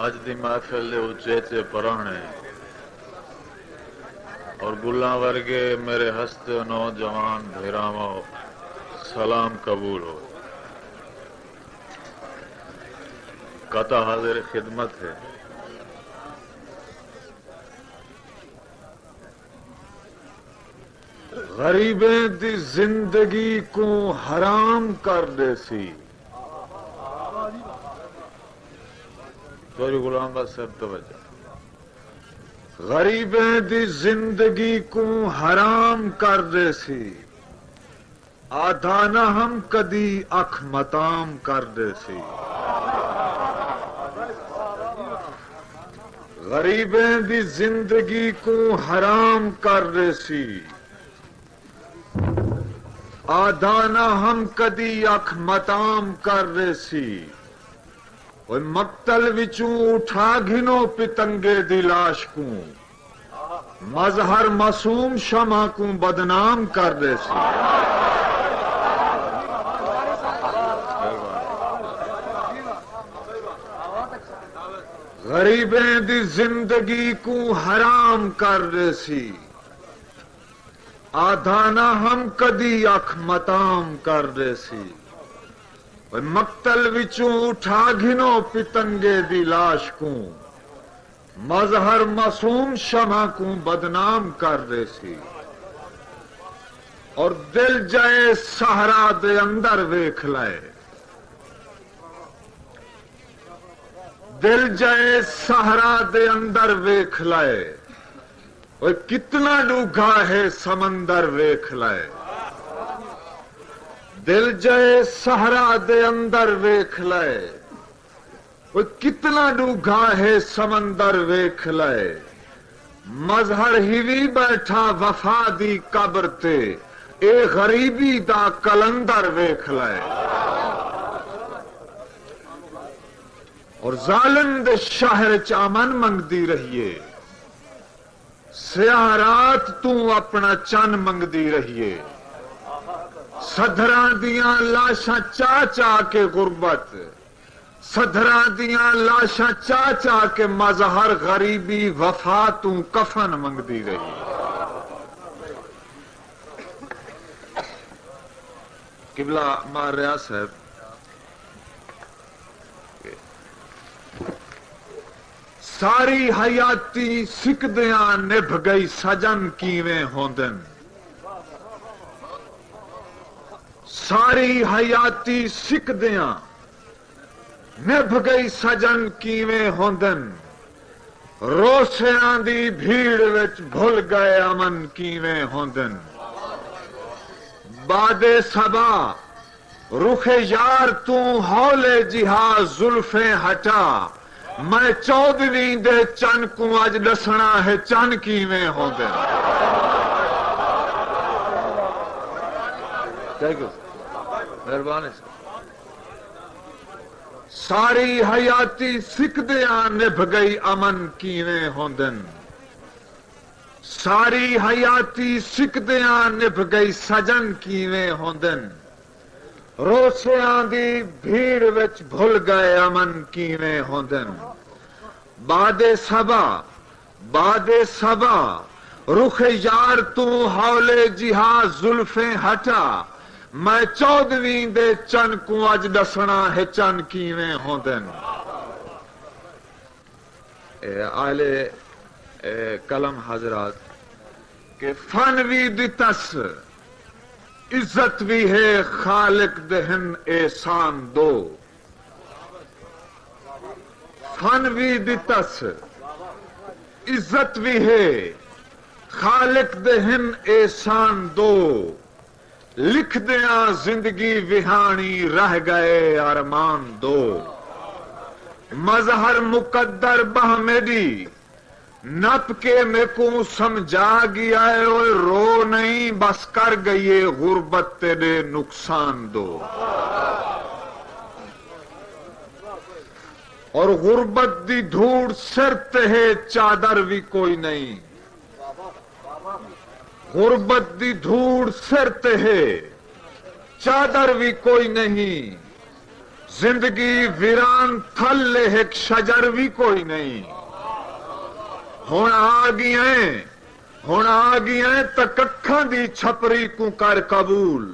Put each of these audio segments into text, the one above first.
اج دی محفل دے اچیچے پرانے اور گلاں ورگے میرے ہستے نوجوان بھیراواں سلام قبول ہو. قطع حاضر خدمت ہے. غریبیں دی زندگی کو حرام کر دے سی. سوری غلام بس صاحب توجہ. غریبیں دی زندگی کو حرام کر دے سی. آدھا نہ ہم کدی اکھ متام کر دے سی. غریبیں دی زندگی کو حرام کر دے سی. آدھا نہ ہم کدی اکھ متام کر دے سی. مقتل وچوں اٹھا گھنو پتنگے دی لاش کو. مظہر معصوم شمع کو بدنام کر دے سی. غریبیں دی زندگی کو حرام کر دے سی. آدھا نہ ہم کدی اکھ متام کر دے سی. مقتل وچوں اٹھا گھنو پتنگے دی لاش کو. مظہر معصوم شمع کو بدنام کر دے سی. اور دل جائے صحرا دے اندر ویکھ لائے. دل جائے صحرا دے اندر ویکھ لائے. وہ کتنا ڈوگا ہے سمندر ویکھ لائے. دل جائے صحرا دے اندر ویکھ لائے. وہ کتنا ڈوگا ہے سمندر ویکھ لائے. مظہر ہی بیٹھا وفا دی قبر تے اے غریبی دا کلندر ویکھ لائے. اور ظالم دے شہر چ امن منگدی رہیے. سیاہ رات تو اپنا چن منگدی رہیے. سدھراں دیاں لاشاں چاہ چاہ کے غربت. سدھراں دیاں لاشاں چاہ چاہ کے مظہر غریبی وفا تو کفن منگدی رہی. قبلہ مار رہا صاحب ساری حیاتی سکدیاں نبھ گئی سجن کیویں ہوندن. ساری حیاتی سکدیاں نبھ گئی سجن کیویں ہوندن. روسیاں دی بھیڑ وچ بھل گئے امن کیویں ہوندن. باد صبا رخ یار تو ہولے جہاز زلفیں ہٹا. میں چودھویں دے چن کو اج دسنا ہے چن کیویں ہوندن. مہربانی. ساری حیاتی سکدیاں نبھ گئی امن کیویں ہوندن. ساری حیاتی سکدیاں نبھ گئی سجن کیویں ہوندن. روسیاں دی بھیڑ وچ بھل گئے امن کیویں ہوندن. باد صبا رخ یار تو ہولے جہاز زلفیں ہٹا. میں چودھویں دے چن کو اج دسنا ہے چن کیویں ہوندن. آلے قلم حضرات کہ فن بھی دتس عزت بھی ہے خالق دہن احسان دو. فن بھی دتس عزت بھی ہے خالق دہن احسان دو. لکھ دیاں زندگی وہانی رہ گئے ارمان دو. مظہر مقدر بہ میری نپ کے میں کو سمجھا گیا ہے. رو نہیں بس کر گئی غربت تیرے نقصان دو. اور غربت دی دھوڑ سر تے ہے چادر بھی کوئی نہیں. غربت دی دھوڑ سر تے ہے چادر بھی کوئی نہیں. زندگی ویران تھل ایک شجر بھی کوئی نہیں ہن آ گئی تککھاں دی چھپری کو کر قبول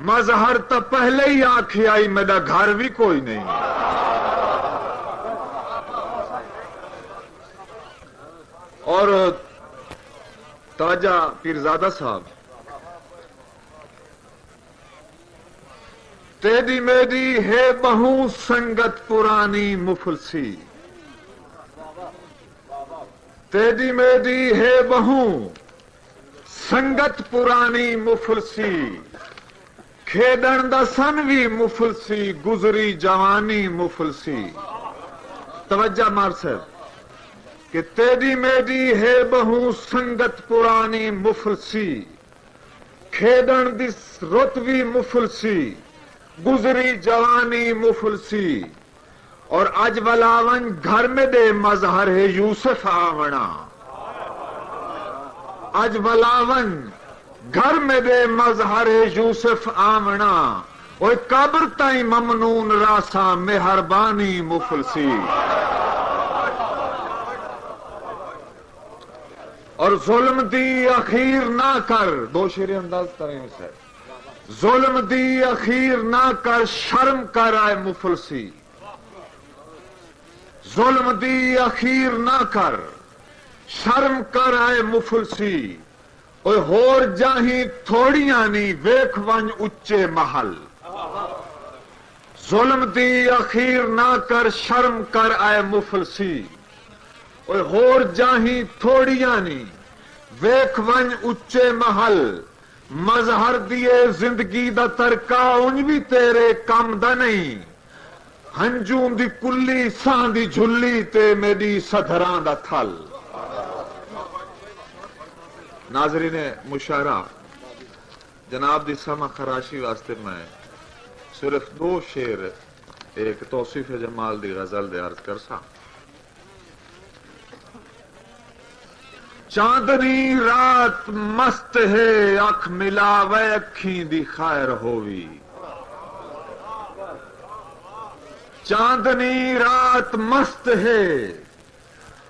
مظہر تو پہلے ہی آکھی آئی میرا گھر بھی کوئی نہیں اور تاجہ پیرزادہ صاحب تیری میری ہے بہو سنگت پرانی مفلسی تیری میری ہے بہو سنگت پرانی مفلسی کھیڈن دا سن بھی مفلسی گزری جوانی مفلسی توجہ مار صاحب کہ تیری میری ہے بہو سنگت پرانی مفلسی کھیڈن دی رت بھی مفلسی گزری جوانی مفلسی اور اج ولاون گھر میں دے مظہر ہے یوسف آونا اج ولاون گھر میں دے مظہر ہے یوسف آونا وہ قبر تائیں ممنون راسا مہربانی مفلسی اور ظلم دی اخیر نہ کر دو شیر انداز کریں سے ظلم دی اخیر نہ کر شرم کر آئے مفلسی ظلم دی اخیر نہ کر شرم کر آئے مفلسی اوے ہور جاہی تھوڑیاں نی ویکھ ونج اچے محل ظلم دی اخیر نہ کر شرم کر آئے مفلسی اوے ہور جاہی تھوڑیاں نی ویکھ ونج اچے محل مظہر دیے زندگی دا ترکا انج بھی تیرے کم دا نہیں ہنجوں دی کلی سان دی جھلی تے میری صدران دا تھل ناظرین مشاہرہ جناب دی سما خراشی واسطے میں صرف دو شعر ایک توصیف جمال دی غزل دے عرض کرسا چاندنی رات مست ہے اکھ ملاوے اکھیں دی خیر ہووی چاندنی رات مست ہے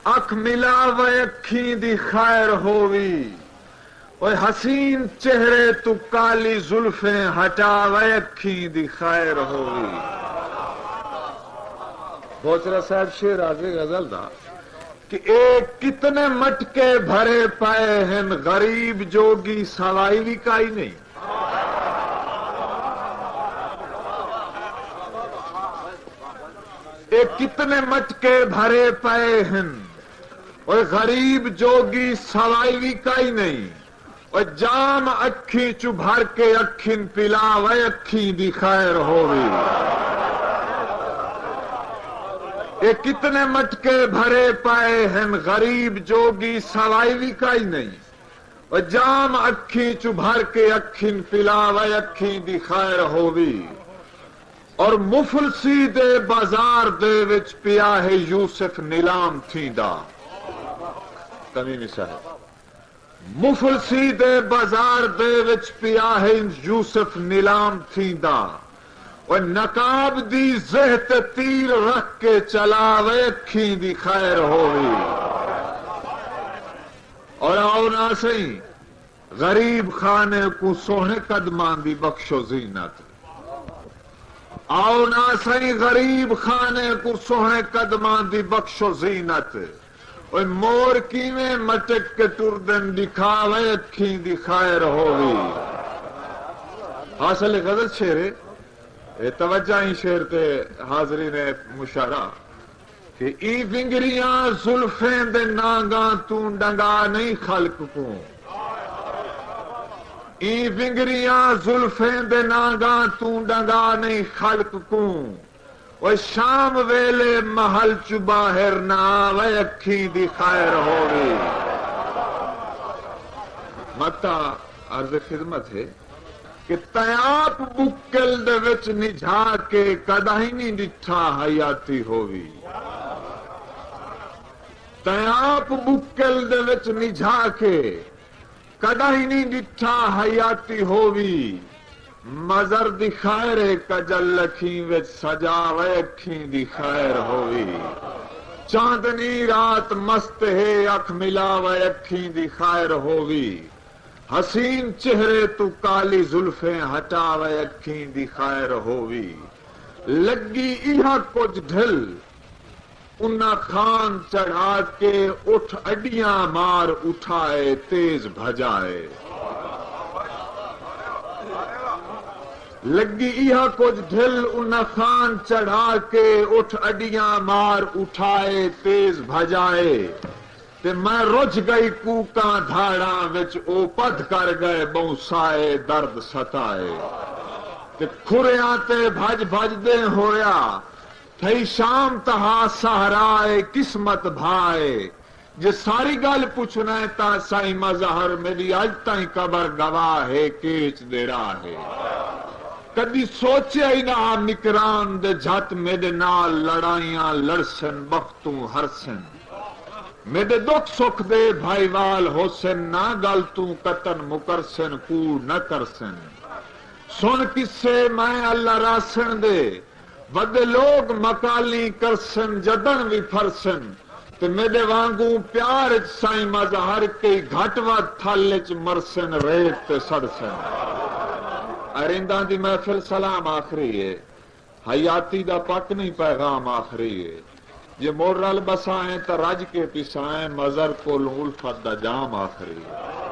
اکھ ملاوے اکھیں دی خیر ہووی اوے حسین چہرے تو کالی زلفیں ہٹاوے اکھیں دی خیر ہووی بوچرا صاحب شعر آگے غزل دا کہ ایک کتنے مٹکے بھرے پائے ہیں غریب جوگی سوائی بھی کائی نہیں ایک کتنے مٹکے بھرے پائے ہیں اور غریب جوگی سوائی بھی کائی نہیں اور جام اکھی چبھر کے اکھن پلاوے اکھی دی خیر ہووی یہ کتنے مٹکے بھرے پائے ہیں غریب جوگی سوائی بھی کائی نہیں اور جام اکھی چبھر کے اکھن پلاوے اکھی دی خیر ہووی اور مفلسی دے بازار دے وچ پیا ہے یوسف نیلام تھیندا تمیمی صاحب مفلسی دے بازار دے وچ پیا ہے یوسف نیلام تھیندا اور نقاب دی زہت تیر رکھ کے چلاوے اکھیں دی خیر ہووی اور آؤ نہ سہی غریب خانے کو سونے قدمان دی بخشو زینت آؤ نہ سہی غریب خانے کو سونے قدمان دی بخشو زینت اور مور کیویں مٹک کے ٹردن دکھاوے اکھیں دی خیر ہووی حاصل غزل شعر توجہ ہی شعر تے حاضرین مشاہرہ کہ ای ونگریاں زلفیں دے نانگاں تو ڈنگا نہیں خلق کو ای ونگریاں زلفیں دے نانگاں تو ڈنگا نہیں خلق کو وہ شام ویلے محل چ باہر نہ آوے اکھیں دی خیر ہووی متا عرض خدمت ہے کہ تیاپ بکل دے وچ نجھا کے کدائی نہیں ڈٹھا حیاتی ہووی تیاپ بکل دے وچ نجھا کے کدائی نہیں ڈٹھا حیاتی ہووی مزر دی خیر کجل لکھیں وچ سجاوے اکھیں دی خیر ہوئی چاندنی رات مست ہے اکھ ملاوے اکھیں دی خیر ہوئی حسین چہرے تو کالی زلفیں ہٹاوے اکھیں دی خیر ہوئی لگی ایہا کچھ ڈھل انہاں خان چڑھا کے اٹھ اڈیاں مار اٹھائے تیز بھجائے لگی ایہا کچھ ڈھل انہاں خان چڑھا کے اٹھ اڈیاں مار اٹھائے تیز بھجائے تے میں رجھ گئی کوکاں دھاڑاں وچ او پد کر گئے بونسائے درد ستائے تے کھریاں تے بھج بھج دے ہویا تھئی شام تہا سہرائے قسمت بھائے جے ساری گل پوچھنا ہے تا سائیں مظہر میری اج تائیں قبر گواہ ہے کیچ دے راہے کدی سوچیا ہی نہ مکران دے جھت میرے نال لڑائیاں لڑسن بختوں ہرسن میرے دکھ سکھ دے بھائی وال حسن نہ گل تو قطن مکرسن کوڑ نہ کرسن سن کسے میں اللہ راسن دے ودے لوگ مکالی کرسن جدن بھی فرسن تے میرے وانگوں پیار سائیں مظہر کے گھٹ ود تھل چ مرسن ریت تے سڑسن ارنداں دی محفل سلام آخری ہے حیاتی دا پک نہیں پیغام آخری ہے یہ مور رل بسائیں تا رج کے پسائیں مظہر کو الفت دا جام آخری ہے